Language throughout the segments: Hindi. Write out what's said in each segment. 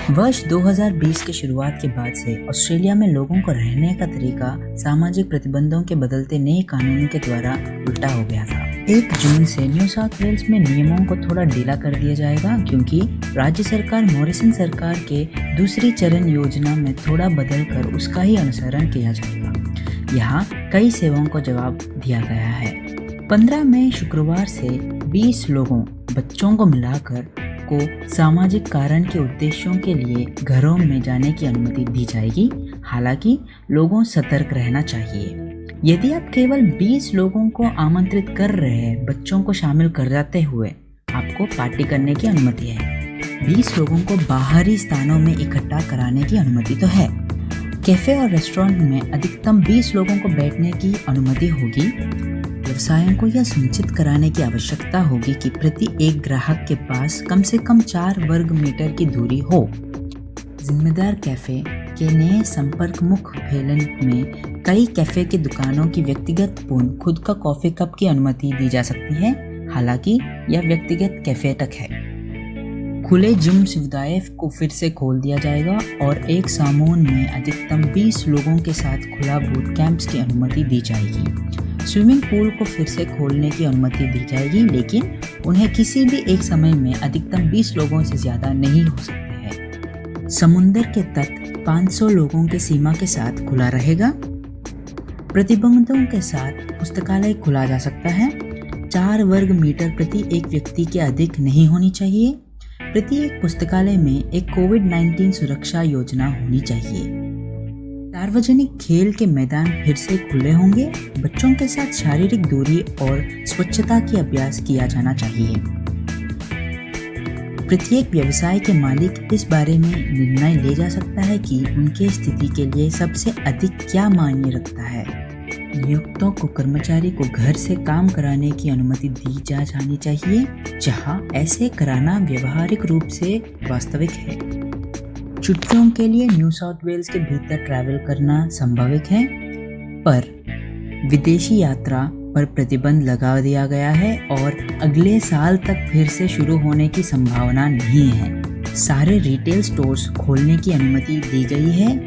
वर्ष 2020 की शुरुआत के बाद से ऑस्ट्रेलिया में लोगों को रहने का तरीका सामाजिक प्रतिबंधों के बदलते नए कानूनों के द्वारा उल्टा हो गया था। 1 जून से न्यू साउथ वेल्स में नियमों को थोड़ा ढीला कर दिया जाएगा, क्योंकि राज्य सरकार मॉरिसन सरकार के दूसरी चरण योजना में थोड़ा बदल कर उसका ही अनुसरण किया जाएगा। यहाँ कई सेवाओं को जवाब दिया गया है। 15 मई शुक्रवार से 20 लोगों बच्चों को मिलाकर को सामाजिक कारण के उद्देश्यों के लिए घरों में जाने की अनुमति दी जाएगी। हालांकि लोगों सतर्क रहना चाहिए। यदि आप केवल 20 लोगों को आमंत्रित कर रहे हैं, बच्चों को शामिल कर जाते हुए आपको पार्टी करने की अनुमति है। 20 लोगों को बाहरी स्थानों में इकट्ठा कराने की अनुमति तो है। कैफे और रेस्टोरेंट में अधिकतम 20 लोगों को बैठने की अनुमति होगी। व्यवसायों को यह सुनिश्चित कराने की आवश्यकता होगी कि प्रति एक ग्राहक के पास कम से कम 4 वर्ग मीटर की दूरी हो। जिम्मेदार कैफे के नए संपर्क मुख फैलन में कई कैफे की दुकानों की व्यक्तिगत पूर्ण खुद का कॉफी कप की अनुमति दी जा सकती है। हालांकि यह व्यक्तिगत कैफे तक है। खुले जिम सुविधाएं को फिर से खोल दिया जाएगा और एक सामून में अधिकतम 20 लोगों के साथ खुला बूट कैंप्स की अनुमति दी जाएगी। स्विमिंग पूल को फिर से खोलने की अनुमति दी जाएगी, लेकिन उन्हें किसी भी एक समय में अधिकतम 20 लोगों से ज़्यादा नहीं हो सकते हैं। समुद्र के तट 500 लोगों की सीमा के साथ खुला रहेगा। प्रतिबंधों के साथ पुस्तकालय खुला जा सकता है। 4 वर्ग मीटर प्रति एक व्यक्ति के अधिक नहीं होनी चाहिए। प्रति एक पुस्तकालय में एक कोविड-19 सुरक्षा योजना होनी चाहिए। सार्वजनिक खेल के मैदान फिर से खुले होंगे। बच्चों के साथ शारीरिक दूरी और स्वच्छता की अभ्यास किया जाना चाहिए। प्रत्येक व्यवसाय के मालिक इस बारे में निर्णय ले जा सकता है कि उनके स्थिति के लिए सबसे अधिक क्या मायने रखता है। नियोक्ताओं को कर्मचारी को घर से काम कराने की अनुमति दी जानी चाहिए, जहां ऐसे कराना व्यवहारिक रूप से वास्तविक है। छुट्टियों के लिए न्यू साउथ वेल्स के भीतर ट्रैवल करना संभावित है, पर विदेशी यात्रा पर प्रतिबंध लगा दिया गया है और अगले साल तक फिर से शुरू होने की संभावना नहीं है। सारे रिटेल स्टोर्स खोलने की अनुमति दी गई है,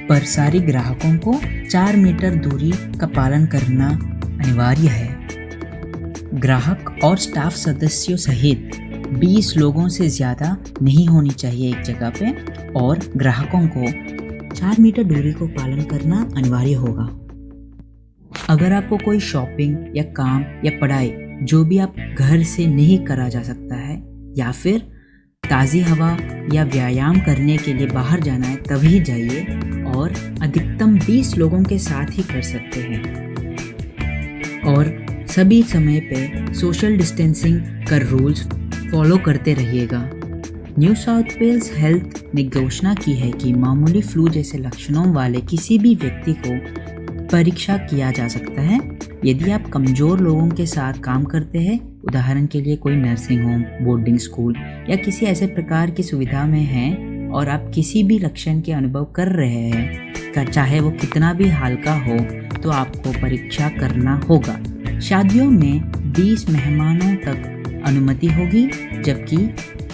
पर सारे ग्राहकों को 4 मीटर दूरी का पालन करना अनिवार्य है। ग्राहक और स्टाफ सदस्यों सहित 20 लोगों से ज़्यादा नहीं होनी चाहिए एक जगह पे, और ग्राहकों को 4 मीटर दूरी को पालन करना अनिवार्य होगा। अगर आपको कोई शॉपिंग या काम या पढ़ाई जो भी आप घर से नहीं करा जा सकता है, या फिर ताज़ी हवा या व्यायाम करने के लिए बाहर जाना है, तभी जाइए और अधिकतम 20 लोगों के साथ ही कर सकते हैं। और सभी समय पे सोशल डिस्टेंसिंग का रूल्स फॉलो करते रहिएगा। न्यू साउथ वेल्स हेल्थ ने घोषणा की है कि मामूली फ्लू जैसे लक्षणों वाले किसी भी व्यक्ति को परीक्षा किया जा सकता है। यदि आप कमज़ोर लोगों के साथ काम करते हैं, उदाहरण के लिए कोई नर्सिंग होम, बोर्डिंग स्कूल या किसी ऐसे प्रकार की सुविधा में हैं, और आप किसी भी लक्षण के अनुभव कर रहे हैं, चाहे वो कितना भी हल्का हो, तो आपको परीक्षा करना होगा। शादियों में 20 मेहमानों तक अनुमति होगी, जबकि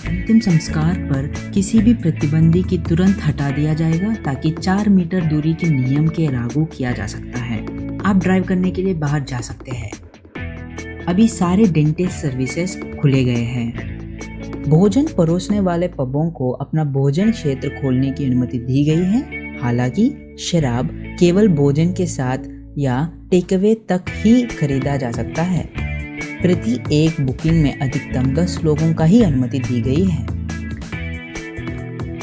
अंतिम संस्कार पर किसी भी प्रतिबंधी की तुरंत हटा दिया जाएगा, ताकि 4 मीटर दूरी के नियम के लागू किया जा सकता है। आप ड्राइव करने के लिए बाहर जा सकते हैं। अभी सारे डेंटिस्ट सर्विसेज खुले गए हैं। भोजन परोसने वाले पबों को अपना भोजन क्षेत्र खोलने की अनुमति दी गई है। हालांकि शराब केवल भोजन के साथ या टेकअवे तक ही खरीदा जा सकता है। प्रति एक बुकिंग में अधिकतम 10 लोगों का ही अनुमति दी गई है।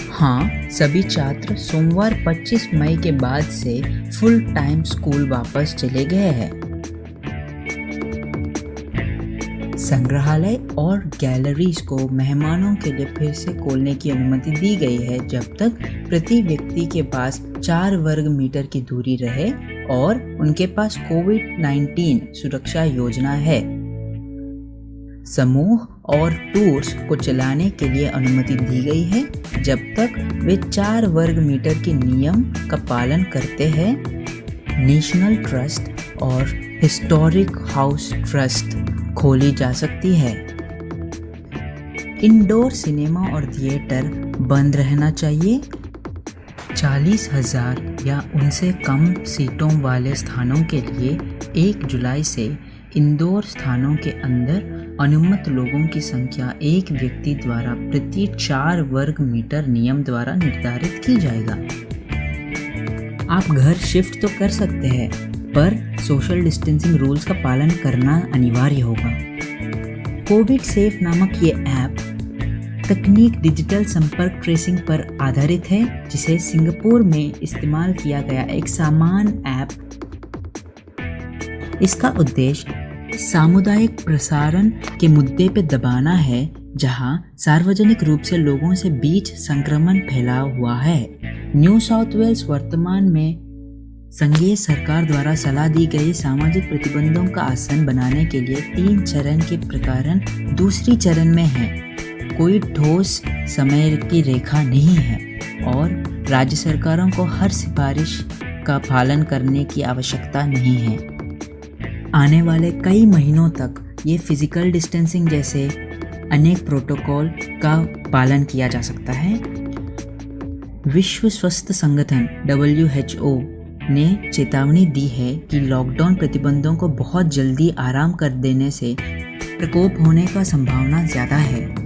हाँ, सभी छात्र सोमवार 25 मई के बाद से फुल टाइम स्कूल वापस चले गए हैं। संग्रहालय और गैलरीज को मेहमानों के लिए फिर से खोलने की अनुमति दी गई है, जब तक प्रति व्यक्ति के पास 4 वर्ग मीटर की दूरी रहे और उनके पास कोविड-19 सुरक्षा योजना है। समूह और टूर्स को चलाने के लिए अनुमति दी गई है, जब तक वे 4 वर्ग मीटर के नियम का पालन करते हैं। नेशनल ट्रस्ट और हिस्टोरिक हाउस ट्रस्ट खोली जा सकती है। इंडोर सिनेमा और थिएटर बंद रहना चाहिए। 40,000 या उनसे कम सीटों वाले स्थानों के लिए 1 जुलाई से इंडोर स्थानों के अंदर अनुमत लोगों की संख्या एक व्यक्ति द्वारा प्रति 4 वर्ग मीटर नियम द्वारा निर्धारित की जाएगा। आप घर शिफ्ट तो कर सकते हैं, पर सोशल डिस्टेंसिंग रूल्स का पालन करना अनिवार्य होगा। कोविड सेफ नामक ये ऐप तकनीक डिजिटल संपर्क ट्रेसिंग पर आधारित है, जिसे सिंगापुर में इस्तेमाल किया गया एक सामान्य ऐप। इसका उद्देश्य सामुदायिक प्रसारण के मुद्दे पे दबाना है, जहां सार्वजनिक रूप से लोगों से बीच संक्रमण फैला हुआ है। न्यू साउथ वेल्स वर्तमान में संघीय सरकार द्वारा सलाह दी गई सामाजिक प्रतिबंधों का आसन बनाने के लिए 3 चरण के प्रकरण दूसरी चरण में है। कोई ठोस समय की रेखा नहीं है और राज्य सरकारों को हर सिफारिश का पालन करने की आवश्यकता नहीं है। आने वाले कई महीनों तक ये फिजिकल डिस्टेंसिंग जैसे अनेक प्रोटोकॉल का पालन किया जा सकता है। विश्व स्वास्थ्य संगठन WHO ने चेतावनी दी है कि लॉकडाउन प्रतिबंधों को बहुत जल्दी आराम कर देने से प्रकोप होने का संभावना ज़्यादा है।